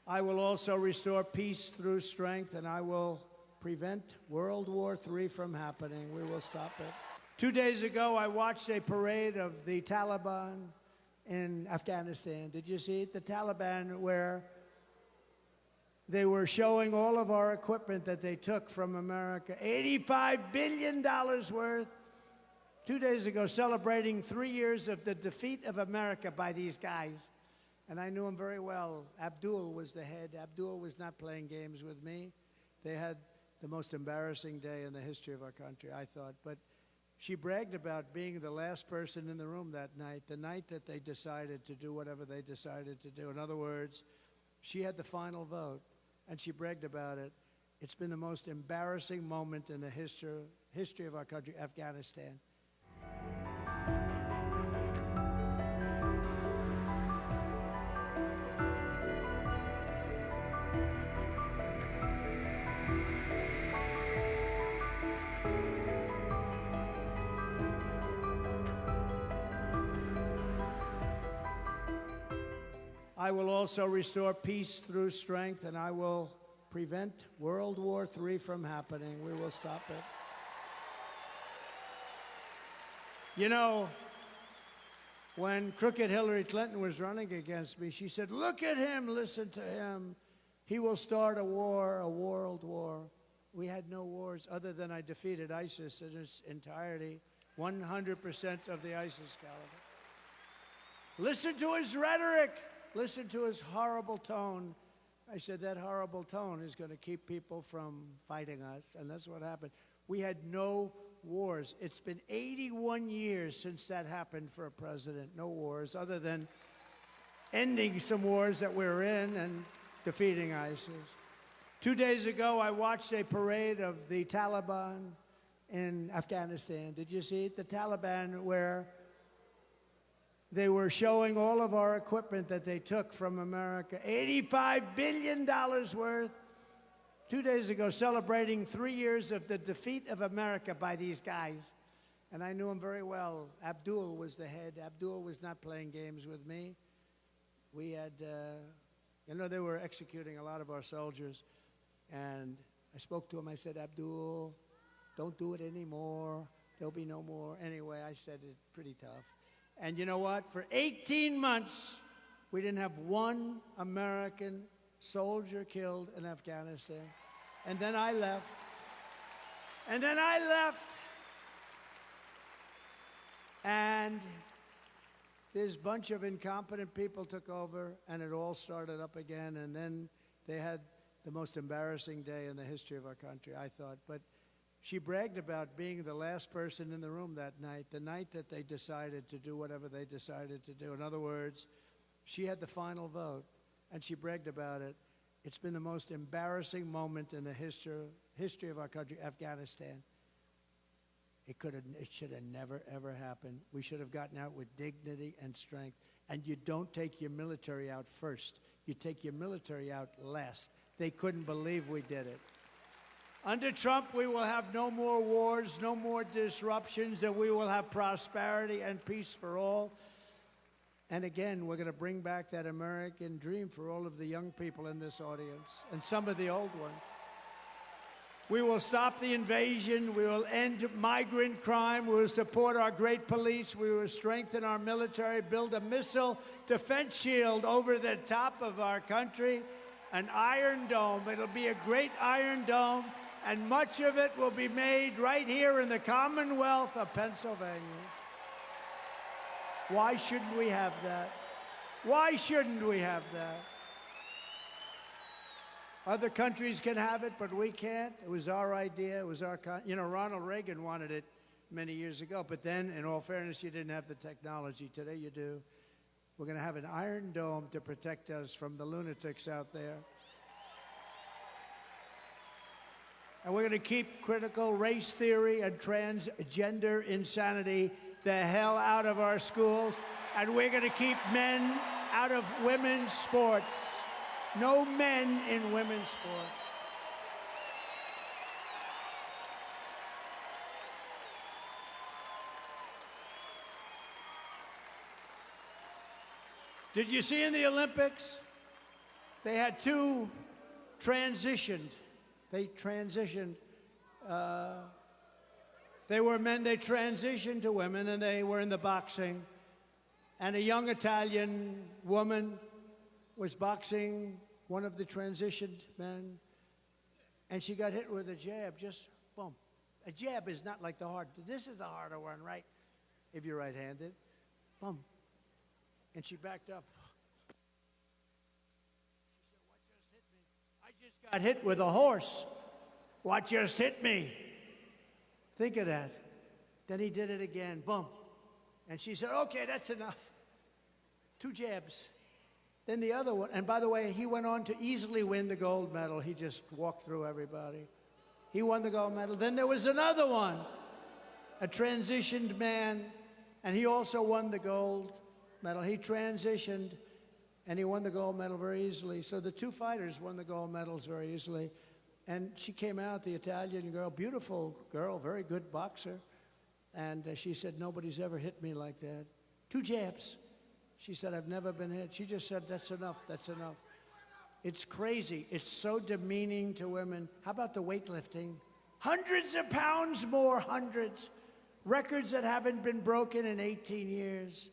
I will also restore peace through strength, and I will prevent World War III from happening. We will stop it. 2 days ago, I watched a parade of the Taliban in Afghanistan. Did you see it? The Taliban, where they were showing all of our equipment that they took from America, $85 billion worth. 2 days ago, celebrating 3 years of the defeat of America by these guys. And I knew him very well. Abdul was the head. Abdul was not playing games with me. They had the most embarrassing day in the history of our country, I thought. But she bragged about being the last person in the room that night, the night that they decided to do whatever they decided to do. In other words, she had the final vote, and she bragged about it. It's been the most embarrassing moment in the history of our country, Afghanistan. I will also restore peace through strength, and I will prevent World War III from happening. We will stop it. You know, when crooked Hillary Clinton was running against me, she said, "Look at him, listen to him. He will start a war, a world war." We had no wars other than I defeated ISIS in its entirety, 100% of the ISIS caliber. Listen to his rhetoric. Listen to his horrible tone. I said, that horrible tone is going to keep people from fighting us, and that's what happened. We had no wars. It's been 81 years since that happened for a president. No wars, other than ending some wars that we're in and defeating ISIS. 2 days ago, I watched a parade of the Taliban in Afghanistan. Did you see it? The Taliban, where they were showing all of our equipment that they took from America, $85 billion worth. 2 days ago, celebrating 3 years of the defeat of America by these guys. And I knew him very well. Abdul was the head. Abdul was not playing games with me. We had, they were executing a lot of our soldiers. And I spoke to him. I said, "Abdul, don't do it anymore. There'll be no more." Anyway, I said it pretty tough. And you know what? For 18 months, we didn't have one American soldier killed in Afghanistan. And then I left. And this bunch of incompetent people took over, and it all started up again. And then they had the most embarrassing day in the history of our country, I thought. But she bragged about being the last person in the room that night, the night that they decided to do whatever they decided to do. In other words, she had the final vote, and she bragged about it. It's been the most embarrassing moment in the history of our country, Afghanistan. It should have never, ever happened. We should have gotten out with dignity and strength. And you don't take your military out first. You take your military out last. They couldn't believe we did it. Under Trump, we will have no more wars, no more disruptions, and we will have prosperity and peace for all. And again, we're going to bring back that American dream for all of the young people in this audience and some of the old ones. We will stop the invasion. We will end migrant crime. We will support our great police. We will strengthen our military, build a missile defense shield over the top of our country, an Iron Dome. It'll be a great Iron Dome, and much of it will be made right here in the Commonwealth of Pennsylvania. Why shouldn't we have that? Why shouldn't we have that? Other countries can have it, but we can't. It was our idea. It was our, Ronald Reagan wanted it many years ago, but then, in all fairness, you didn't have the technology. Today you do. We're going to have an Iron Dome to protect us from the lunatics out there. And we're going to keep critical race theory and transgender insanity the hell out of our schools. And we're going to keep men out of women's sports. No men in women's sports. Did you see in the Olympics? They had two transitioned. They transitioned. They were men, they transitioned to women, and they were in the boxing. And a young Italian woman was boxing one of the transitioned men, and she got hit with a jab, just boom. A jab is not like the hard. This is the harder one, right? If you're right-handed. Boom. And she backed up. She said, "What just hit me? I just got hit with a horse. What just hit me?" Think of that. Then he did it again. Boom. And she said, "Okay, that's enough." 2 jabs. Then the other one, and by the way, he went on to easily win the gold medal. He just walked through everybody. He won the gold medal. Then there was another one, a transitioned man, and he also won the gold medal. He transitioned, and he won the gold medal very easily. So the 2 fighters won the gold medals very easily. And she came out, the Italian girl, beautiful girl, very good boxer. And she said, "Nobody's ever hit me like that." 2 jabs. She said, "I've never been hit." She just said, "That's enough, that's enough." It's crazy. It's so demeaning to women. How about the weightlifting? Hundreds of pounds more, hundreds. Records that haven't been broken in 18 years.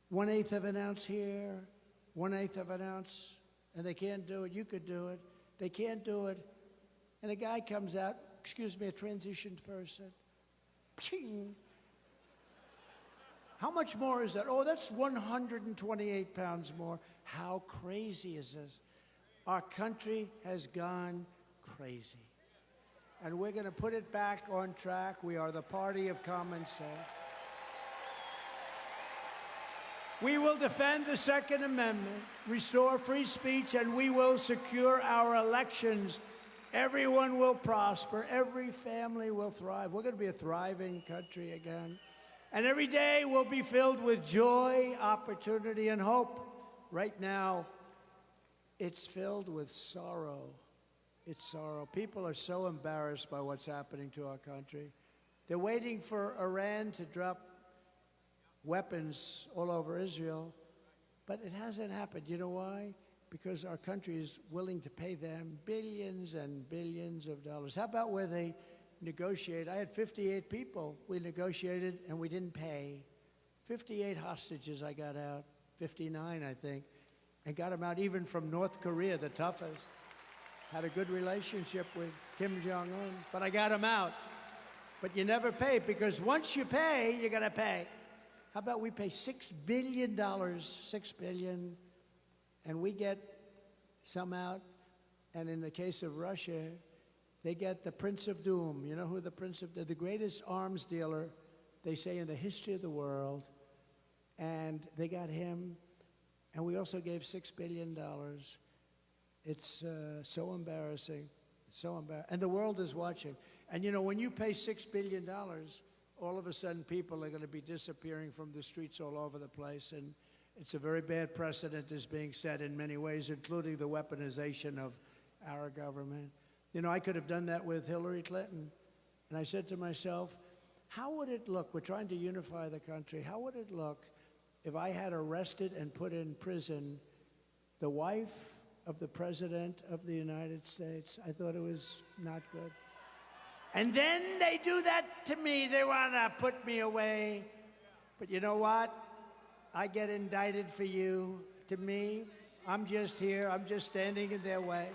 1/8 of an ounce here, 1/8 of an ounce, and they can't do it. You could do it. They can't do it. And a guy comes out, excuse me, a transitioned person. Ching. How much more is that? Oh, that's 128 pounds more. How crazy is this? Our country has gone crazy. And we're going to put it back on track. We are the party of common sense. We will defend the Second Amendment, restore free speech, and we will secure our elections. Everyone will prosper. Every family will thrive. We're going to be a thriving country again. And every day will be filled with joy, opportunity, and hope. Right now, it's filled with sorrow. It's sorrow. People are so embarrassed by what's happening to our country. They're waiting for Iran to drop weapons all over Israel, but it hasn't happened. You know why? Because our country is willing to pay them billions and billions of dollars. How about where they negotiate? I had 58 people. We negotiated, and we didn't pay. 58 hostages I got out, 59, I think, and got them out even from North Korea, the toughest. Had a good relationship with Kim Jong-un, but I got them out. But you never pay, because once you pay, you got to pay. How about we pay $6 billion, $6 billion, and we get some out, and in the case of Russia, they get the Prince of Doom. You know who the Prince of Doom, the greatest arms dealer, they say, in the history of the world, and they got him, and we also gave $6 billion. It's so embarrassing, so embarrassing, and the world is watching. And you know, when you pay $6 billion, all of a sudden people are going to be disappearing from the streets all over the place, and it's a very bad precedent is being set in many ways, including the weaponization of our government. You know, I could have done that with Hillary Clinton, and I said to myself, how would it look? We're trying to unify the country. How would it look if I had arrested and put in prison the wife of the President of the United States? I thought it was not good. And then they do that to me. They want to put me away. But you know what? I get indicted for you. To me, I'm just here. I'm just standing in their way.